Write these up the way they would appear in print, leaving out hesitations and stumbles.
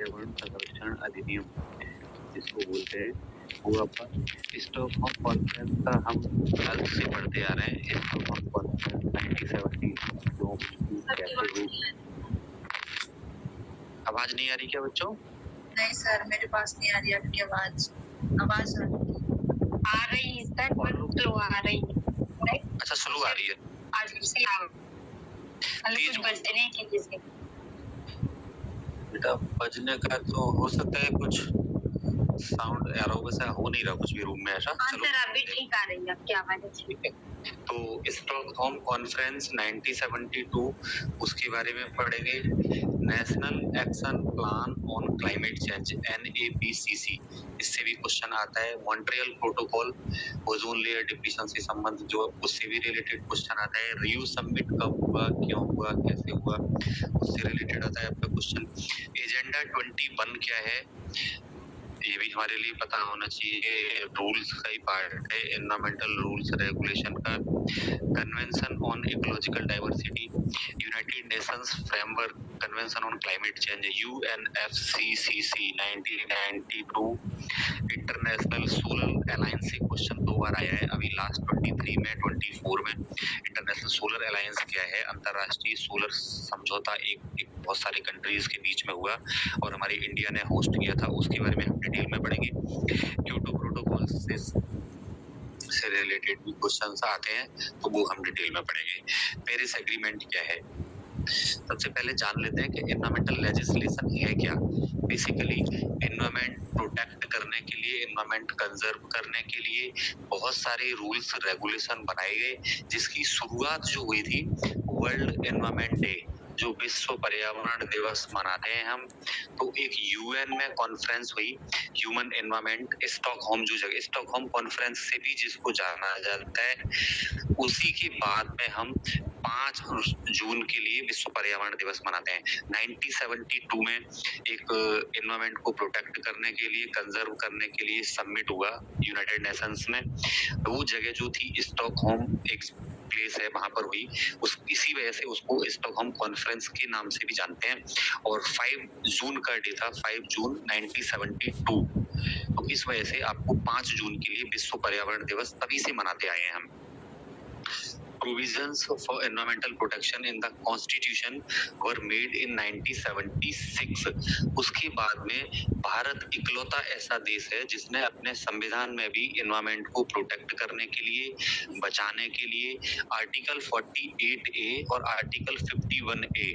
पर्यावरण संरक्षण अधिनियम जिसको बोलते हैं, वो अपन स्टॉकहोम कॉन्फ्रेंस का हम साल से पढ़ते आ रहे हैं। स्टॉकहोम कॉन्फ्रेंस 1970 जो कैसे हुई। आवाज नहीं आ रही क्या बच्चों? नहीं सर, मेरे पास नहीं आ रही आपकी आवाज। आवाज आ रही है सर, पर स्लो आ रही है। अच्छा, स्लो आ रही है। आज से कुछ बजने की जैसे। बेटा बजने का तो हो सकता है, कुछ साउंड एरो वैसा हो नहीं रहा कुछ भी रूम में ऐसा। चलो सर, अभी ठीक आ रही है आपकी आवाज। ठीक है, तो स्टॉकहोम कॉन्फ्रेंस 1972 उसके बारे में पढ़ेंगे। National action plan on climate change NAPCC, इससे भी क्वेश्चन आता है। Montreal protocol ozone layer depletion से संबंधित जो उससे भी रिलेटेड क्वेश्चन आता है। रियो समिट कब हुआ, क्यों हुआ, कैसे हुआ, उससे रिलेटेड आता है आपका क्वेश्चन। एजेंडा 21 क्या है, ये भी हमारे लिए पता होना चाहिए। रूल्स का ही पार्ट है, एनवायरमेंटल रूल्स रेगुलेशन का। Convention on ecological diversity, United Nations framework convention on climate change UNFCCC 1992। International solar alliance से क्वेश्चन 2 बार आया है अभी लास्ट 23 में 24 में। इंटरनेशनल सोलर अलायंस क्या है? अंतरराष्ट्रीय सोलर समझौता एक बहुत सारे कंट्रीज के बीच में हुआ और हमारी इंडिया ने होस्ट किया था, उसके बारे में हम डिटेल में पढ़ेंगे। क्योटो प्रोटोकॉल से रिलेटेड भी क्वेश्चंस आते हैं तो वो हम डिटेल में पढ़ेंगे। पेरिस एग्रीमेंट क्या है? सबसे पहले जान लेते हैं कि एनवायरमेंटल लेजिस्लेशन है क्या। बेसिकली एनवायरमेंट प्रोटेक्ट करने के लिए, एनवायरमेंट कंजर्व करने के लिए बहुत सारे रूल्स रेगुलेशन बनाए गए, जिसकी शुरुआत जो हुई थी वर्ल्ड एनवायरमेंट डे, जो विश्व पर्यावरण दिवस मनाते हैं हम, तो एक UN में कॉन्फ्रेंस हुई ह्यूमन एनवायरमेंट स्टॉकहोम, जो जगह स्टॉकहोम कॉन्फ्रेंस से भी जिसको जाना जाता है, उसी के बाद में हम 5 जून के लिए विश्व पर्यावरण दिवस मनाते हैं। 1972 में एक एनवायरमेंट को प्रोटेक्ट करने के लिए, कंजर्व करने के लिए समिट हुआ यूनाइटेड नेशंस में। वो जगह जो थी स्टॉकहोम एक प्लेस है, वहां पर हुई। इसी वजह से उसको स्टॉकहोम कॉन्फ्रेंस के नाम से भी जानते हैं। और 5 जून का डे था, 5 जून 1972। तो इस वजह से आपको 5 जून के लिए विश्व पर्यावरण दिवस तभी से मनाते आए हैं हम। Provisions for environmental protection in the Constitution were made in 1976। उसके बाद में भारत इकलौता ऐसा देश है जिसने अपने संविधान में भी एनवायरमेंट को प्रोटेक्ट करने के लिए, बचाने के लिए आर्टिकल 48A और आर्टिकल 51A,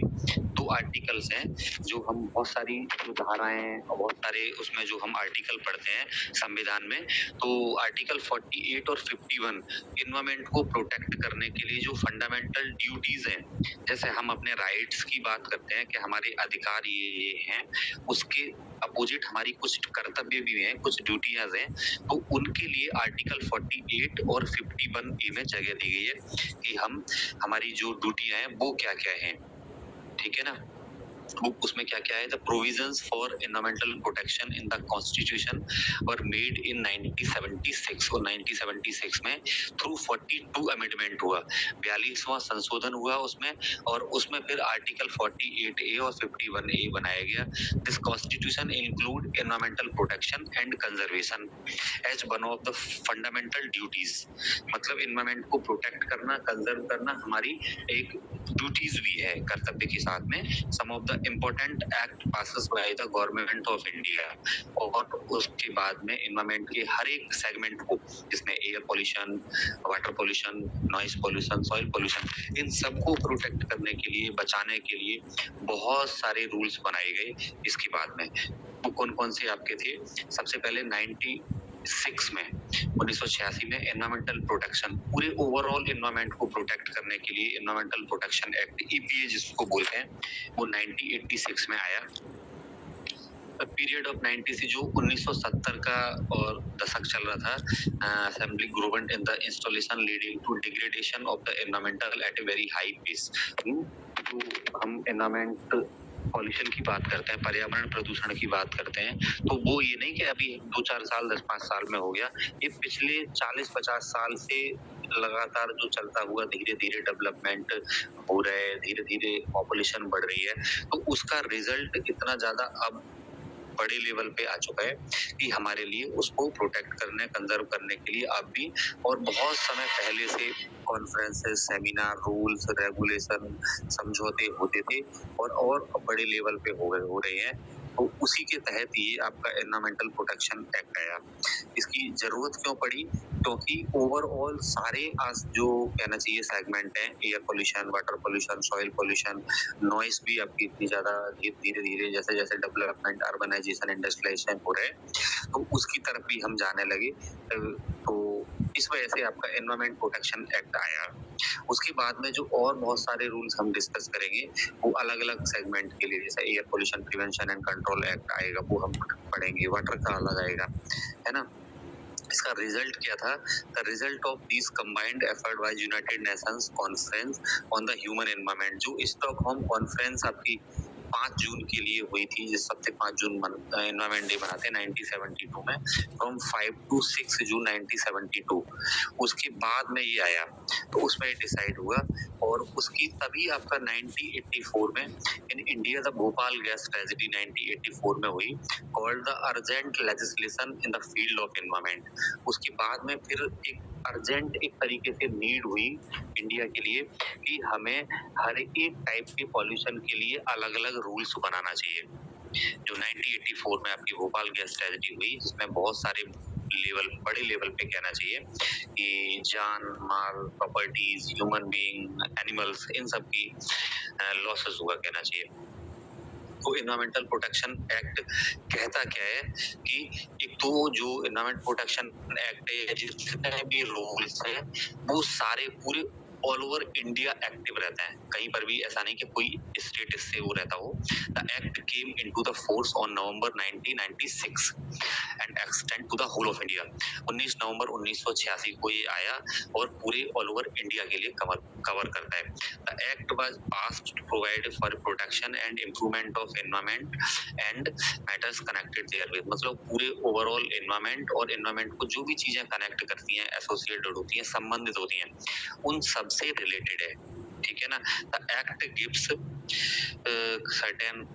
2 आर्टिकल्स हैं जो हम बहुत सारी जो धाराएं, बहुत सारे उसमें जो हम आर्टिकल पढ़ते हैं संविधान में। तो आर्टिकल 48 और 51 एनवायरमेंट को प्रोटेक्ट करने के लिए जो फंडामेंटल ड्यूटीज हैं, जैसे हम अपने राइट्स की बात करते हैं कि हमारे अधिकार ये हैं, उसके अपोजिट हमारी कुछ कर्तव्य भी हैं, कुछ ड्यूटीज हैं, तो उनके लिए आर्टिकल 48 और 51A में जगह दी गई है कि हम हमारी जो ड्यूटियां हैं वो क्या क्या हैं। ठीक है ना? वो उसमें क्या क्या है? The provisions for environmental protection in the constitution were made in 1976। और 1976 में थ्रू 42 अमेंडमेंट हुआ, 42वां संशोधन हुआ उसमें, और उसमें फिर आर्टिकल 48A और 51A बनाया गया। This constitution include environmental protection and conservation as one of the fundamental duties. मतलब एनवायरमेंट को प्रोटेक्ट करना, कंजर्व करना हमारी एक ड्यूटीज भी है कर्तव्य के साथ में। Some of the important act passes by the government of India. और उसके बाद में एनवायरमेंट के हर एक सेगमेंट को, जिसमें air pollution, water pollution, noise pollution, soil pollution, इन सबको प्रोटेक्ट करने के लिए, बचाने के लिए बहुत सारे रूल्स बनाए गए। इसके बाद में वो कौन कौन से आपके थे? सबसे पहले 1986 में 1986 में एनवायरमेंटल प्रोटेक्शन, पूरे ओवरऑल एनवायरमेंट को प्रोटेक्ट करने के लिए एनवायरमेंटल प्रोटेक्शन एक्ट EPA जिसको बोलते हैं, वो 1986 में आया। पीरियड ऑफ 90 से जो 1970 का और दशक चल रहा था, assembly government in the installation leading to degradation of the environmental at a very high pace. तो हम एनवायरमेंट पॉल्यूशन की बात करते हैं, पर्यावरण प्रदूषण की बात करते हैं, तो वो ये नहीं कि अभी 2-4 साल 10-5 साल में हो गया, ये पिछले 40-50 साल से लगातार जो चलता हुआ धीरे धीरे डेवलपमेंट हो रहा है, धीरे धीरे पॉपुलेशन बढ़ रही है, तो उसका रिजल्ट इतना ज्यादा अब बड़े लेवल पे आ चुका है कि हमारे लिए उसको प्रोटेक्ट करने, कंजर्व करने के लिए अब भी और बहुत समय पहले से कॉन्फ्रेंसेस, सेमिनार, रूल्स, रेगुलेशन, समझौते होते थे और बड़े लेवल पे हो रहे हैं। तो उसी के तहत ये आपका एनवायरमेंटल प्रोटेक्शन एक्ट आया। इसकी जरूरत क्यों पड़ी? क्योंकि ओवरऑल सारे आज जो कहना चाहिए सेगमेंट है, air pollution, water pollution, soil pollution, noise भी आपकी इतनी ज्यादा धीरे धीरे जैसे जैसे डेवलपमेंट, अर्बनाइजेशन, इंडस्ट्रियलाइजेशन हो रहे हैं, तो उसकी तरफ भी हम जाने लगे। तो इस वजह से आपका एनवायरमेंट प्रोटेक्शन एक्ट आया। उसके बाद में जो और बहुत सारे रूल्स हम डिस्कस करेंगे वो अलग अलग सेगमेंट के लिए, जैसे air pollution prevention and control act आएगा, वो हम पढ़ेंगे, वाटर का अलग आएगा, है ना। इसका रिजल्ट क्या था? The result of this combined effort bye United Nations conference on the human environment, जो स्टॉकहोम कॉन्फ्रेंस आपकी 5 जून के लिए हुई थी, जिस सबसे 5 जून एनवायरनमेंट डे मनाते हैं 1972 में, फ्रॉम 5 to 6 जून 1972। उसके बाद में ये आया, तो उसमें डिसाइड हुआ और उसकी तभी आपका 1984 में in India the Bhopal gas tragedy 1984 में हुई, called the urgent legislation in the field of environment. उसके बाद में फिर एक अर्जेंट एक तरीके से नीड हुई इंडिया के लिए कि हमें हर एक टाइप के पॉल्यूशन के लिए अलग अलग रूल्स बनाना चाहिए। जो 1984 में आपकी भोपाल गैस ट्रेजेडी हुई, जिसमें बहुत सारे बड़े लेवल पे कहना चाहिए कि जान माल, प्रॉपर्टीज, ह्यूमन बीइंग, एनिमल्स, इन सब की लॉसेस हुआ कहना चाहिए। तो एनवायरमेंटल प्रोटेक्शन एक्ट कहता क्या है कि एक तो जो एनवायरमेंट प्रोटेक्शन एक्ट है, जितने भी रूल्स हैं वो सारे पूरे ऑल ओवर इंडिया एक्टिव रहता है। कहीं पर भी ऐसा नहीं कि कोई स्टेट इससे वो रहता हो। The act came into the force on November 1996 and extend to the whole of India. 19 November 1986 को ये आया और पूरे ऑल ओवर इंडिया के लिए कवर करता है। The act was passed to provide for protection and improvement of environment and matters connected therewith, मतलब पूरे ओवरऑल एनवायरनमेंट और एनवायरनमेंट को जो भी चीजें कनेक्ट करती हैं, एसोसिएटेड होती हैं, संबंधित होती हैं, उन सब से रिलेटेड है, ठीक है ना। The act gives certain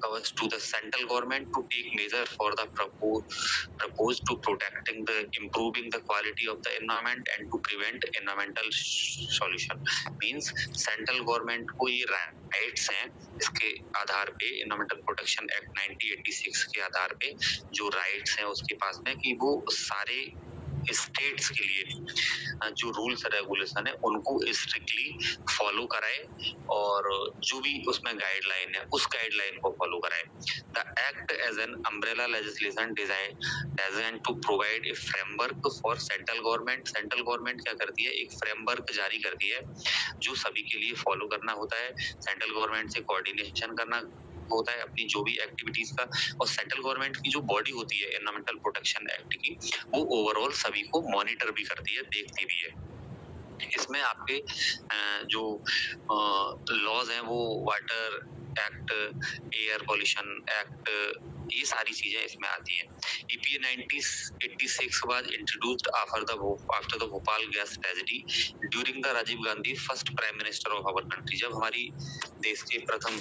powers to the central government to take measure for the proposed to protecting the improving the quality of the environment and to prevent environmental solution। means central government को ये rights हैं, इसके आधार पे environmental protection act 1986 के आधार पे जो rights हैं उसके पास में कि वो सारे स्टेट्स के लिए जो रूल्स रेगुलेशन है उनको स्ट्रिक्टली फॉलो कराए और जो भी उसमें गाइडलाइन है उस गाइडलाइन को फॉलो कराए। The act as an umbrella legislation design to provide a framework for central government. Central government क्या करती है? एक फ्रेमवर्क जारी करती है जो सभी के लिए फॉलो करना होता है, सेंट्रल गवर्नमेंट से कोऑर्डिनेशन करना होता है अपनी जो भी एक्टिविटीज का, और सेंट्रल गवर्नमेंट की जो बॉडी होती है एनवायरमेंटल प्रोटेक्शन एक्ट की, वो ओवरऑल सभी को मॉनिटर भी करती है, देखती भी है। इसमें आपके जो लॉज हैं वो water act, air pollution act, ये सारी चीजें इसमें आती हैं। EPA 1986 was introduced after the Bhopal gas tragedy during the Rajiv Gandhi first prime minister of our country. जब हमारी देश के प्रथम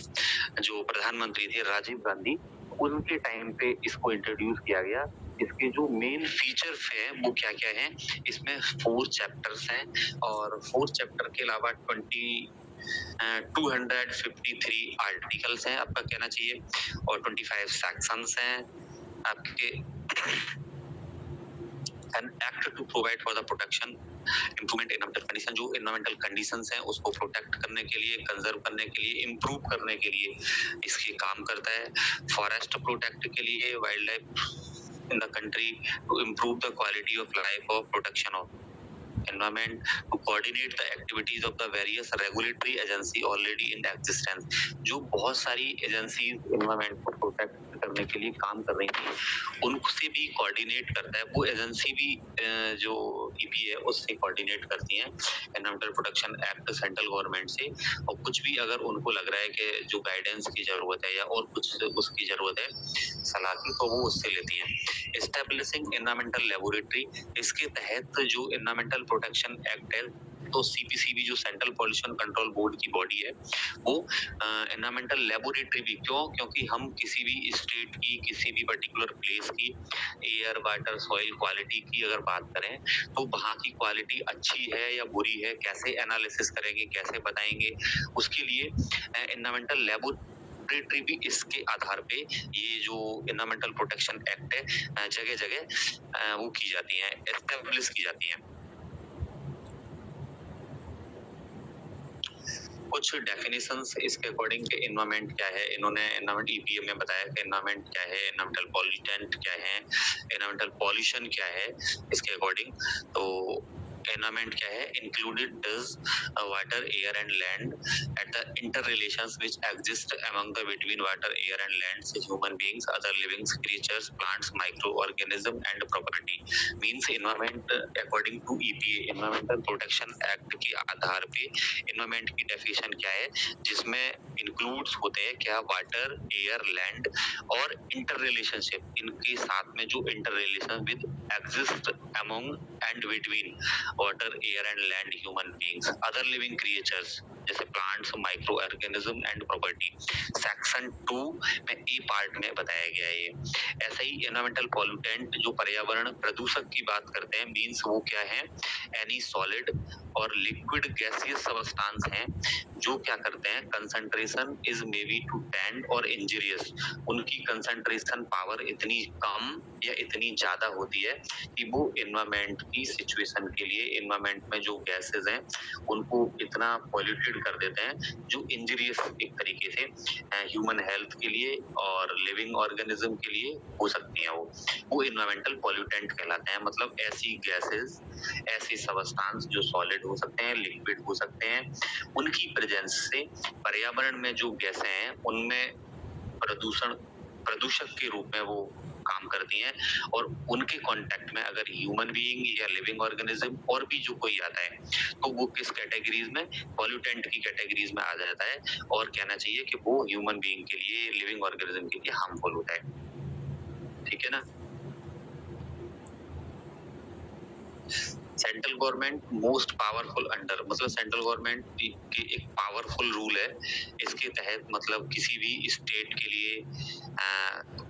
जो प्रधानमंत्री थे राजीव गांधी, उनके टाइम पे इसको इंट्रोड्यूस किया गया। इसके जो मेन फीचर्स हैं वो क्या क्या हैं? इसमें 4 चैप्टर्स हैं और 4 चैप्टर के अलावा 253 आर्टिकल्स हैं आपका कहना चाहिए, और 25 सेक्शंस हैं आपके। An act to provide for the protection improvement environmental condition, जो एनवायरमेंटल कंडीशंस हैं उसको प्रोटेक्ट करने के लिए, कंजर्व करने के लिए, इम्प्रूव करने के लिए इसके काम करता है। फॉरेस्ट प्रोटेक्ट के लिए, wild life in the country, to improve the quality of life और protection of environment, to coordinate the activities of the various regulatory agency already in existence। जो बहुत सारी एजेंसी एनवायरमेंट को प्रोटेक्ट करने के लिए काम कर रही थी उनसे भी कोऑर्डिनेट करता है। वो एजेंसी भी जो EPA है उससे कोऑर्डिनेट करती हैं environmental protection act central government से, और कुछ भी अगर उनको लग रहा है कि जो गाइडेंस की जरूरत है या और कुछ उसकी जरूरत है सलाह की, तो वो उससे लेती हैं। एस्टेब्लिशिंग एनवायरमेंटल लेबोरेटरी, इसके तहत जो एनवायरमेंटल प्रोटेक्शन एक्ट है तो सीपीसीबी जो सेंट्रल पॉल्यूशन कंट्रोल बोर्ड की बॉडी है वो एनवायरमेंटल लेबोरेटरी भी, क्योंकि हम किसी भी स्टेट की, किसी भी पर्टिकुलर प्लेस की एयर, वाटर, सॉइल क्वालिटी की अगर बात करें तो वहाँ की क्वालिटी अच्छी है या बुरी है, कैसे एनालिसिस करेंगे, कैसे बताएंगे, उसके लिए एनवायरमेंटल लेबोरेटरी भी इसके आधार पे ये जो एनवायरमेंटल प्रोटेक्शन एक्ट है जगह जगह वो की जाती है, एस्टेब्लिश की जाती है। कुछ डेफिनेशंस इसके अकॉर्डिंग के एनवायरमेंट क्या है, इन्होंने एनवायरमेंट ईपीए में बताया कि एनवायरमेंट क्या है, एनवायरमेंटल पॉल्यूटेंट क्या है, एनवायरमेंटल पॉल्यूशन क्या है इसके अकॉर्डिंग। तो एनवायरमेंट क्या है, included does water, air and land at the interrelations which exist among the between water, air and land, human beings, other living creatures, plants, micro organism and property. Means environment according to EPA, environmental protection act के आधार पे environment की definition क्या है, जिसमें includes होते हैं क्या, वाटर, एयर, लैंड और इंटर रिलेशनशिप, इनके साथ में जो inter relation with exist among and between water, air and land, human beings, other living creatures जैसे plants, micro organism and property. Section 2 में ए पार्ट में बताया गया है ये। ऐसा ही एनवायरमेंटल पॉल्यूटेंट जो पर्यावरण प्रदूषक की बात करते हैं, मींस वो क्या है, एनी सॉलिड और लिक्विड गैसियस सब्सटेंस हैं जो क्या करते हैं, concentration is may be to tend और इंजीरियस, उनकी कंसंट्रेशन पावर इतनी कम या इतनी ज्यादा होती है कि वो एनवायरमेंट की सिचुएशन के लिए, एनवायरमेंट में जो गैसेस हैं उनको इतना पॉल्यूटेड कर देते हैं जो इंजीरियस एक तरीके से ह्यूमन हेल्थ के लिए और लिविंग ऑर्गेनिज्म के लिए हो सकती है। वो एनवायरमेंटल पॉल्यूटेंट कहलाते हैं। मतलब ऐसी गैसेस, ऐसे सब्सटेंस जो सॉलिड हो सकते हैं, लिक्विड हो सकते हैं, उनकी प्रेजेंस से पर्यावरण में जो गैसें हैं उनमें प्रदूषक के रूप में वो काम करती हैं, और उनके कांटेक्ट में अगर ह्यूमन बीइंग या लिविंग ऑर्गेनिज्म और भी जो कोई आता है तो वो किस कैटेगरीज में, पॉल्यूटेंट की कैटेगरीज में आ जाता है, और कहना चाहिए कि वो ह्यूमन बीइंग के लिए, लिविंग ऑर्गेनिज्म के लिए हार्मफुल होता है। ठीक है ना। Central government most powerful under, मतलब सेंट्रल गवर्नमेंट की एक पावरफुल रूल है, इसके तहत मतलब किसी भी स्टेट के लिए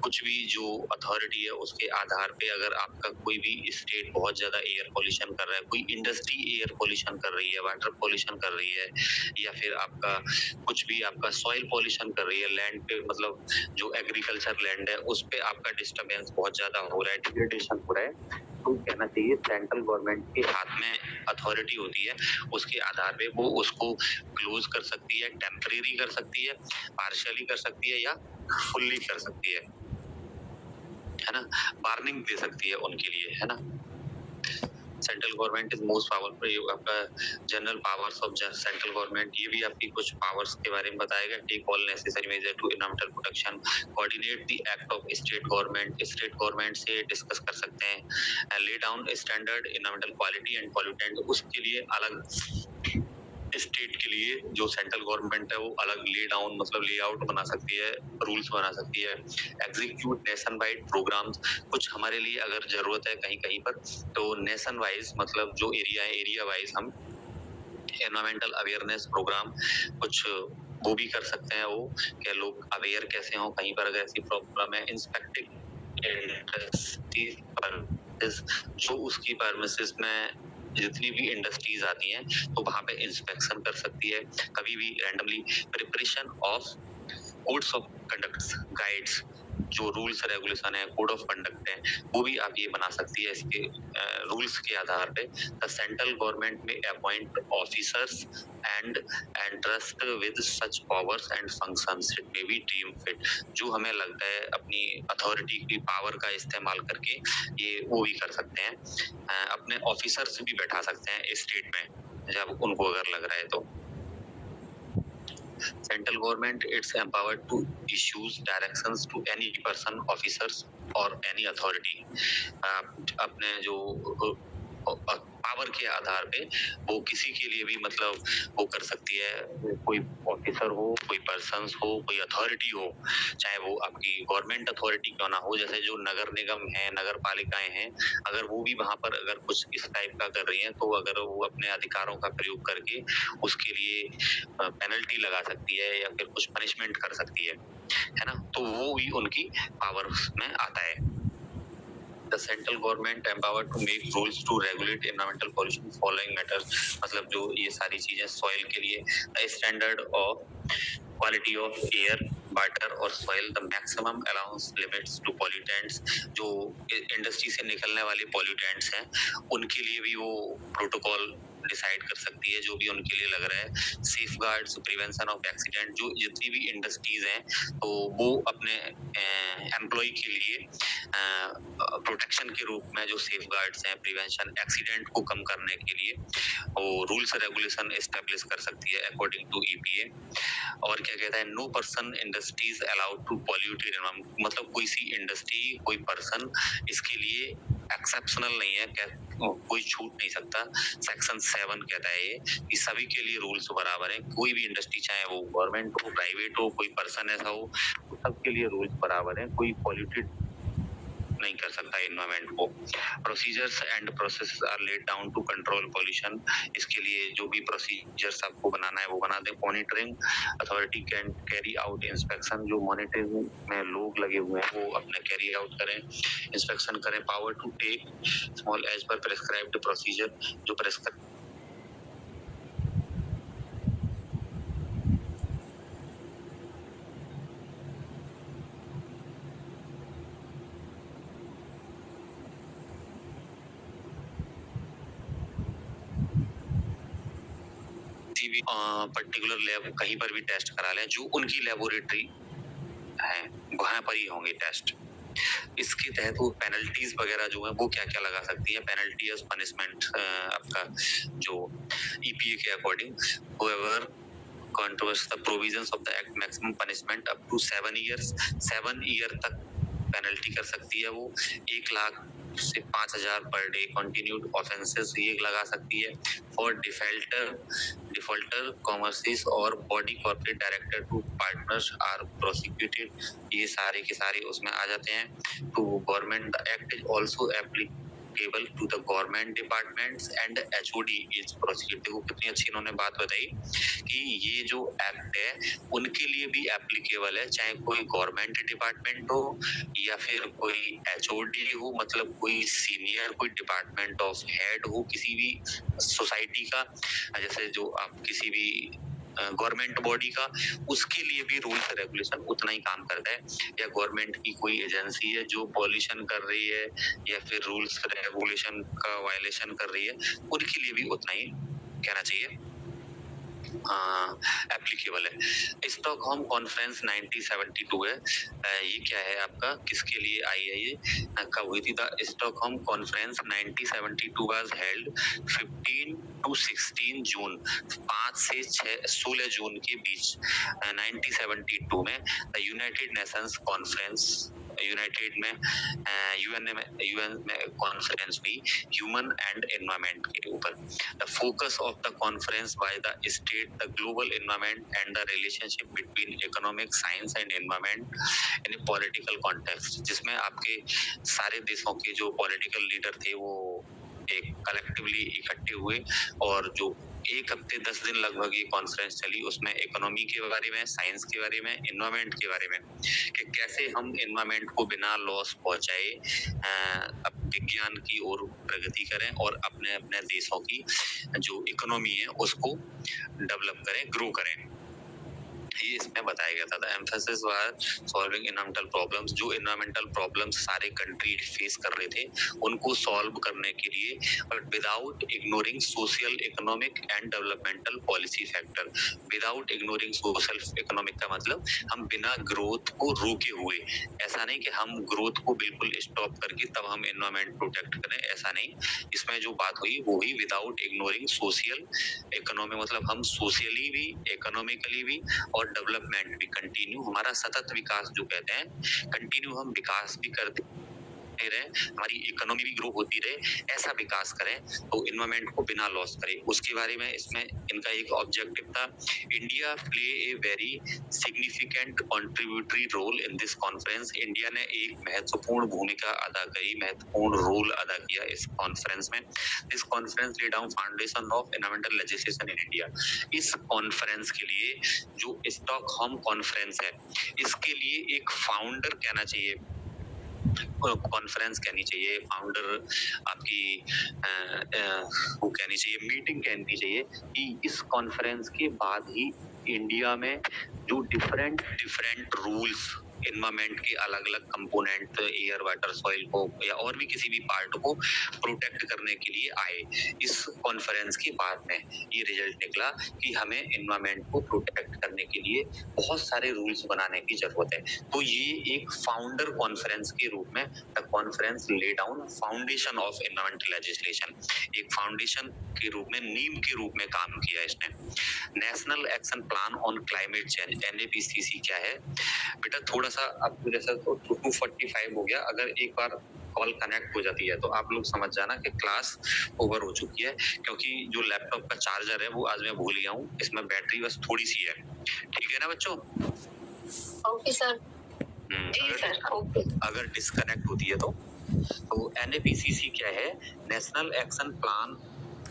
कुछ भी जो अथॉरिटी है उसके आधार पे अगर आपका कोई भी स्टेट बहुत ज्यादा एयर पोल्यूशन कर रहा है, कोई इंडस्ट्री एयर पोल्यूशन कर रही है, वाटर पोल्यूशन कर रही है, या फिर आपका कुछ भी आपका सॉइल पोल्यूशन कर रही है, लैंड पे मतलब जो एग्रीकल्चर लैंड है उस पे आपका डिस्टर्बेंस बहुत ज्यादा हो रहा है, डिग्रेडेशन हो रहा है, तो कहना चाहिए सेंट्रल गवर्नमेंट के हाथ में अथॉरिटी होती है, उसके आधार पे वो उसको क्लोज कर सकती है, टेम्परेरी कर सकती है, पार्शियली कर सकती है या फुल्ली कर सकती है ना, वार्निंग दे सकती है उनके लिए, है ना। Central government is most powerful, आपका general powers of central government, ये भी आपकी कुछ पावर्स के बारे में बताएगा। Take all necessary measure to environmental protection, coordinate the act of state government से डिस्कस कर सकते हैं, lay down standard environmental quality and pollutant, उसके लिए अलग स्टेट के लिए जो सेंट्रल गवर्नमेंट है वो अलग ले डाउन मतलब लेआउट बना सकती है, रूल्स बना सकती है। एग्जीक्यूट नेशन वाइड प्रोग्राम्स, कुछ हमारे लिए अगर जरूरत है कहीं कहीं पर तो नेशन वाइज मतलब जो एरिया है, एरिया वाइज हम एनवायरमेंटल अवेयरनेस प्रोग्राम कुछ वो भी कर सकते हैं, वो क्या लोग अवेयर कैसे हो कहीं पर अगर ऐसी प्रॉब्लम है। इंस्पेक्टिंग जो उसकी परमिसेस में जितनी भी इंडस्ट्रीज आती हैं तो वहां पे इंस्पेक्शन कर सकती है कभी भी randomly. Preparation of codes of conduct guides, जो रूल्स रेगुलेशन है, कोड ऑफ कंडक्ट है, वो भी आप ये बना सकती है इसके रूल्स के आधार पे। The central government may appoint officers and trust with such powers and functions, it may be ड्रीम फिट, जो हमें लगता है अपनी अथॉरिटी की पावर का इस्तेमाल करके ये वो भी कर सकते हैं, अपने ऑफिसर्स भी बैठा सकते हैं स्टेट में जब उनको अगर लग रहा है तो। Central government it's empowered to issues directions to any person, officers or any authority। अपने जो पावर के आधार पे वो किसी के लिए भी मतलब वो कर सकती है। कोई ऑफिसर हो, कोई पर्सन्स हो, कोई अथॉरिटी हो, चाहे वो आपकी गवर्नमेंट अथॉरिटी क्यों ना हो, जैसे जो नगर निगम है, नगर पालिकाएं हैं, अगर वो भी वहां पर अगर कुछ इस टाइप का कर रही हैं तो अगर वो अपने अधिकारों का प्रयोग करके उसके लिए पेनल्टी लगा सकती है या फिर कुछ पनिशमेंट कर सकती है ना, तो वो भी उनकी पावर में आता है। The central government empowered to make rules to regulate environmental pollution following matters, मतलब जो ये सारी चीजें सॉइल के लिए standard of quality of air, water और soil, the maximum allowance limits to pollutants, जो इंडस्ट्री से निकलने वाले पॉल्यूटेंट्स हैं उनके लिए भी वो प्रोटोकॉल डिसाइड कर सकती है जो भी उनके लिए लग रहा है। Safe guards, prevention of accident, जो जितनी भी इंडस्ट्रीज हैं तो वो अपने एम्प्लॉय के लिए प्रोटेक्शन के रूप में जो सेफ गार्ड्स हैं, प्रिवेंशन, एक्सीडेंट को कम करने के लिए वो रूल्स रेगुलेशन एस्टेब्लिश कर सकती है अकॉर्डिंग टू ईपीए। और क्या कहता है, no person industries allowed to pollute environment, मतलब कोई सी इंडस्ट्री, कोई पर्सन इसके लिए एक्सेप्शनल नहीं है, कोई छूट नहीं सकता। सेक्शन 7 कहता है ये कि सभी के लिए रूल्स बराबर है, कोई भी इंडस्ट्री चाहे वो गवर्नमेंट हो, प्राइवेट हो, कोई पर्सन ऐसा हो, सबके लिए रूल्स बराबर है, कोई पॉल्यूटेड नहीं कर सकता एनवायरनमेंट को। Procedures and process are laid down to control pollution, इसके लिए जो भी प्रोसीजर्स आपको बनाना है वो बना दे। Monitoring authority can carry out inspection, जो मॉनिटरिंग में लोग लगे हुए हैं वो अपना कैरी आउट करें, इंस्पेक्शन करें। Power to take small as per prescribed procedure, जो प्रेस्क्राइब पर्टिकुलर लैब कहीं पर भी टेस्ट करा लें, जो उनकी लेबोरेटरी है वहां पर ही होंगे टेस्ट। इसके तहत वो पेनल्टीज वगैरह जो है वो क्या क्या लगा सकती है, पेनल्टी एज पनिशमेंट आपका जो ईपीए के according, whoever contravenes the provisions of the act, maximum punishment up to 7 years, 7 year तक पेनल्टी कर सकती है वो। 1 लाख से 5,000 पर डे कंटिन्यूड ऑफेंसेस ये लगा सकती है। फॉर डिफॉल्टर कॉमर्सिस और body corporate director to partners are prosecuted, ये सारे के सारे उसमें आ जाते हैं। To government act is also applicable to the government departments and HOD is prosecuted. देखो कितनी अच्छी इन्होंने बात बताई कि ये जो एक्ट है उनके लिए भी एप्लीकेबल है, चाहे कोई गवर्नमेंट डिपार्टमेंट हो या फिर कोई एचओडी हो, मतलब कोई सीनियर कोई डिपार्टमेंट ऑफ हेड हो किसी भी सोसाइटी का, जैसे जो आप किसी भी गवर्नमेंट बॉडी का, उसके लिए भी रूल्स रेगुलेशन उतना ही काम करता है। या गवर्नमेंट की कोई एजेंसी है जो पॉल्यूशन कर रही है या फिर रूल्स रेगुलेशन का वायलेशन कर रही है, उनके लिए भी उतना ही कहना चाहिए एप्लीकेबल है। स्टॉकहोम कॉन्फ्रेंस 1972 है, ये क्या है आपका, किसके लिए आई है ये, कब हुई थी? The Stockholm conference 1972 was held 15 to 16 जून, 5 से 16 जून के बीच 1972 में the United Nations conference, United में यूएन में कॉन्फ्रेंस हुई ह्यूमन एंड एनवायरमेंट के ऊपर। The focus of the conference by the state, the global environment and the relationship between economic, science and environment in political context, जिसमें आपके सारे देशों के जो पॉलिटिकल लीडर थे वो एक कलेक्टिवली इकट्ठे हुए और जो 1 हफ्ते 10 दिन लगभग ये कॉन्फ्रेंस चली, उसमें इकोनॉमी के बारे में, साइंस के बारे में, एनवायरमेंट के बारे में, कि कैसे हम एनवायरमेंट को बिना लॉस पहुंचाए विज्ञान की ओर प्रगति करें और अपने अपने देशों की जो इकोनॉमी है उसको डेवलप करें, ग्रो करें। ये इसमें बताया गया था। The emphasis was solving environmental problems, जो एनवायरमेंटल प्रॉब्लम्स सारे कंट्री फेस कर रहे थे उनको सॉल्व करने के लिए, but without ignoring social, economic and developmental policy factor. Without ignoring social economic का मतलब हम बिना ग्रोथ को रोके हुए, ऐसा नहीं कि हम ग्रोथ को बिल्कुल स्टॉप करके तब हम एनवायरमेंट प्रोटेक्ट करें, ऐसा नहीं। इसमें जो बात हुई वो ही विदाउट इग्नोरिंग सोशल इकोनॉमी, मतलब हम सोशली भी, इकोनॉमिकली भी और डेवलपमेंट भी कंटिन्यू, हमारा सतत विकास जो कहते हैं, कंटिन्यू हम विकास भी करते बढ़ते रहे, हमारी इकोनॉमी भी ग्रो होती रहे, ऐसा विकास करें तो इन्वायरमेंट को बिना लॉस करें। उसके बारे में इसमें इनका एक ऑब्जेक्टिव था, India play a very significant contributory role in this conference. India ने एक महत्वपूर्ण भूमिका अदा करी, महत्वपूर्ण रोल अदा किया इस कॉन्फ्रेंस में। This conference lay down foundation of environmental legislation in India. इस कॉन्फ्रेंस के लिए जो स्टॉकहोम कॉन्फ्रेंस है, इसके लिए एक फाउंडर कहना चाहिए, कॉन्फ्रेंस कहनी चाहिए, फाउंडर आपकी वो कहनी चाहिए, मीटिंग कहनी चाहिए कि इस कॉन्फ्रेंस के बाद ही इंडिया में जो डिफरेंट डिफरेंट रूल्स एनवायरमेंट के अलग अलग कंपोनेंट, एयर वाटर सॉइल को या और भी किसी भी पार्ट को प्रोटेक्ट करने के लिए आए। इस कॉन्फ्रेंस के बाद में ये रिजल्ट निकला कि हमें एनवायरमेंट को प्रोटेक्ट करने के लिए बहुत सारे रूल्स बनाने की जरूरत है। तो ये एक फाउंडर कॉन्फ्रेंस के रूप में the conference lay down foundation of environmental legislation, एक फाउंडेशन के रूप में, नींव के रूप में काम किया इसने। National action plan on climate change, NAPCC क्या है बेटा? थोड़ा सा अब जैसा 2:45 हो गया, अगर एक बार कॉल कनेक्ट हो जाती है तो आप लोग समझ जाना कि क्लास ओवर हो चुकी है, क्योंकि जो लैपटॉप का चार्जर है वो आज मैं भूल गया हूँ, इसमें बैटरी बस थोड़ी सी है। ठीक है ना बच्चों? Okay sir. जी सर, ओके। अगर डिस्कनेक्ट होती है तो एनएपीसीसी क्या है? National action plan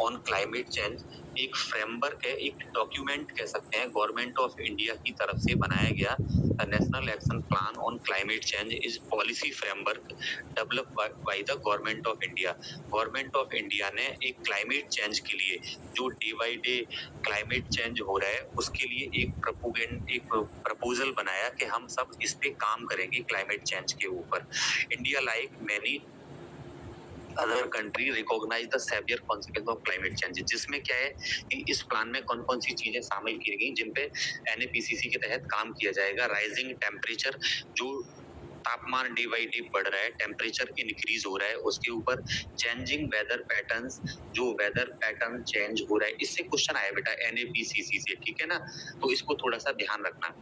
on climate change एक फ्रेमवर्क है, एक डॉक्यूमेंट कह सकते हैं, गवर्नमेंट ऑफ इंडिया की तरफ से बनाया गया। National action plan on climate change is policy framework develop by the government of India. Government of India ने एक क्लाइमेट चेंज के लिए, जो day by day climate change हो रहा है, उसके लिए एक प्रपोजल बनाया कि हम सब इस पे काम करेंगे क्लाइमेट चेंज के ऊपर। India like many other country recognise the severe consequence of climate change, जिसमें क्या है कि इस प्लान में कौन कौन सी चीजें शामिल की गई जिन पे एनएपीसीसी के तहत काम किया जाएगा। राइजिंग टेम्परेचर, जो तापमान डे बाई डे बढ़ रहा है, टेम्परेचर इंक्रीज हो रहा है, उसके ऊपर चेंजिंग वेदर पैटर्न्स, जो वेदर पैटर्न चेंज हो रहा है, इससे क्वेश्चन आया बेटा एनएपीसीसी से, ठीक है ना? तो इसको थोड़ा सा ध्यान रखना,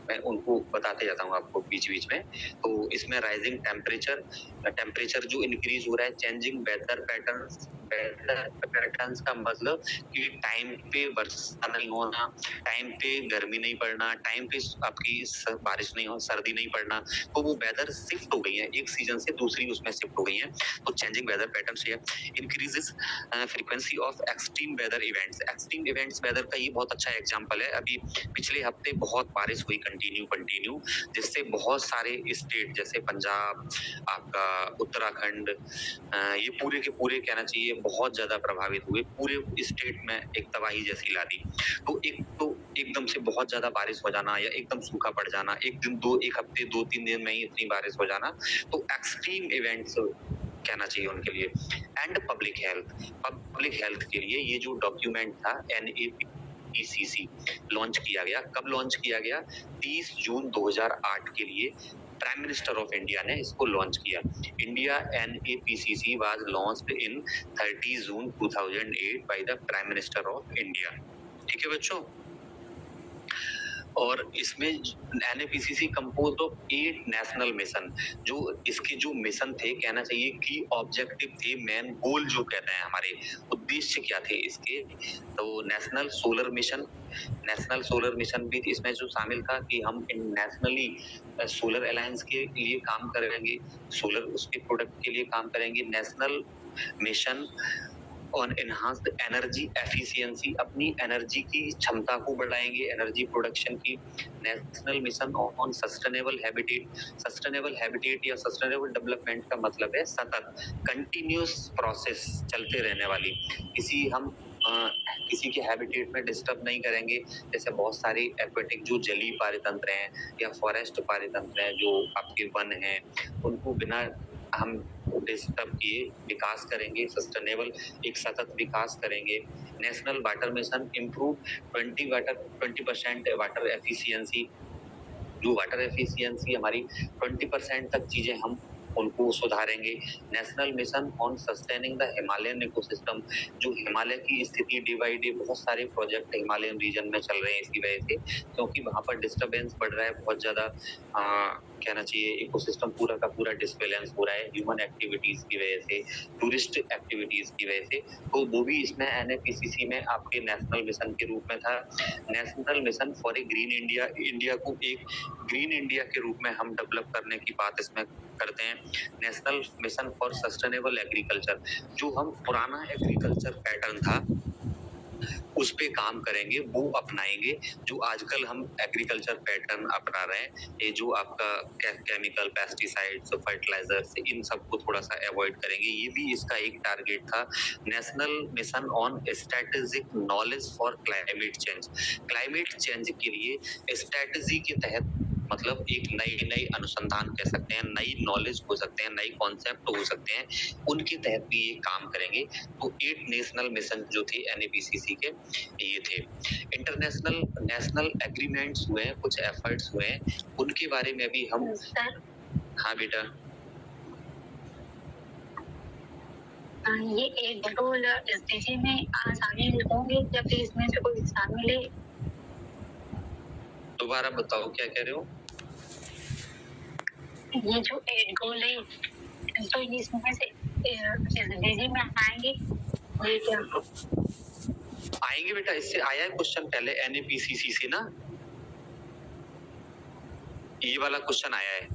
मैं उनको बताते जाता हूँ आपको बीच बीच में। तो इसमें राइजिंग टेम्परेचर जो इंक्रीज हो रहा है, changing weather patterns, weather patterns का मतलब कि टाइम पे वर्षा नहीं होना, टाइम पे गर्मी नहीं पड़ना, टाइम पे आपकी बारिश नहीं हो, सर्दी नहीं पड़ना, तो वो वेदर शिफ्ट हो गई है, एक सीजन से दूसरी उसमें शिफ्ट हो गई है। तो चेंजिंग वेदर पैटर्न्स है। Increases frequency of extreme weather events. Extreme events weather का ये बहुत अच्छा एग्जांपल है। अभी पिछले हफ्ते बहुत बारिश हुई कंटिन्यू, जिससे बहुत सारे स्टेट जैसे पंजाब, आपका उत्तराखंड, ये पूरे के पूरे कहना चाहिए बहुत ज्यादा प्रभावित हुए, पूरे स्टेट में एक तबाही जैसी ला दी। तो एकदम से बहुत ज्यादा बारिश हो जाना या एकदम सूखा पड़ जाना, एक हफ्ते 2-3 दिन में ही इतनी बारिश हो जाना, तो एक्सट्रीम इवेंट्स कहना चाहिए उनके लिए। एंड पब्लिक हेल्थ के लिए ये जो डॉक्यूमेंट था एनएपीसीसी लॉन्च किया गया। कब लॉन्च किया गया? 30 जून 2008 के लिए प्राइम मिनिस्टर ऑफ इंडिया ने इसको लॉन्च किया। India NAPCC was launched in 30 June 2008 by the prime minister of India. ठीक है बच्चों? और इसमें एनएपीसीसी कंपोज्ड ऑफ 8 नेशनल मिशन, जो इसके जो मिशन थे, कहना चाहिए कि ऑब्जेक्टिव थे, मेन गोल जो कहते हैं, हमारे उद्देश्य क्या थे इसके? तो नेशनल सोलर मिशन भी इसमें जो शामिल था कि हम नेशनली सोलर अलायंस के लिए काम करेंगे, सोलर उसके प्रोडक्ट के लिए काम करेंगे। National mission on enhanced energy efficiency, अपनी एनर्जी की क्षमता को बढ़ाएंगे, एनर्जी प्रोडक्शन की। National mission on sustainable habitat या सस्टेनेबल डेवलपमेंट का मतलब है सतत कंटिन्यूअस प्रोसेस, चलते रहने वाली। किसी के हैबिटेट में डिस्टर्ब नहीं करेंगे, जैसे बहुत सारे एक्वेटिक जो जलीय पारितंत्र हैं या फॉरेस्ट पारितंत्र हैं, जो आपके वन हैं, उनको बिना हम डिस्टर्ब किए विकास करेंगे, सस्टेनेबल एक सतत विकास करेंगे। National water mission improve 20% water efficiency, जो वाटर एफिशिएंसी हमारी 20% तक चीजें हम उनको सुधारेंगे। National mission on sustaining the Himalayan ecosystem, जो हिमालय की स्थिति डे बाई डे, बहुत सारे प्रोजेक्ट हिमालयन रीजन में चल रहे हैं इसी वजह से, क्योंकि वहां पर डिस्टर्बेंस बढ़ रहा है बहुत ज्यादा, कहना चाहिए इकोसिस्टम पूरा का पूरा डिसबैलेंस हो रहा है ह्यूमन एक्टिविटीज की वजह से, टूरिस्ट एक्टिविटीज की वजह से। तो वो भी इसमें एनएपीसीसी में आपके नेशनल मिशन के रूप में था। National mission for a green India, India को एक ग्रीन इंडिया के रूप में हम डेवलप करने की बात इसमें करते हैं। National mission for sustainable agriculture, जो हम पुराना एग्रीकल्चर पैटर्न था उस पे काम करेंगे, वो अपनाएंगे। जो आजकल हम एग्रीकल्चर पैटर्न अपना रहे हैं, ये जो आपका केमिकल, पेस्टिसाइड्स, फर्टिलाइजर्स, इन सबको थोड़ा सा अवॉइड करेंगे। ये भी इसका एक टारगेट था। National mission on strategic knowledge for climate change, climate change के लिए स्ट्रेटेजी के तहत मतलब एक नई अनुसंधान कह सकते हैं, नई नॉलेज हो सकते हैं, नई कॉन्सेप्ट हो सकते हैं, उनके तहत भी ये काम करेंगे। तो 8 नेशनल मिशन जो थे एनएपीसीसी के ये थे। इंटरनेशनल नेशनल एग्रीमेंट्स हुए हैं, कुछ एफर्ट्स हुए हैं, उनके बारे में भी हम। हाँ बेटा, ये एक गोल एसडीजी में शामिल होंगे या फिर इसमें से कोई शामिल है? दोबारा बताओ क्या कह रहे हो? ये जो 8 गोल है तो इसमें से एसडीजी में आएंगे ये क्या? आएंगे बेटा, इससे आया है क्वेश्चन पहले एनएपीसीसी से ना, ये वाला क्वेश्चन आया है।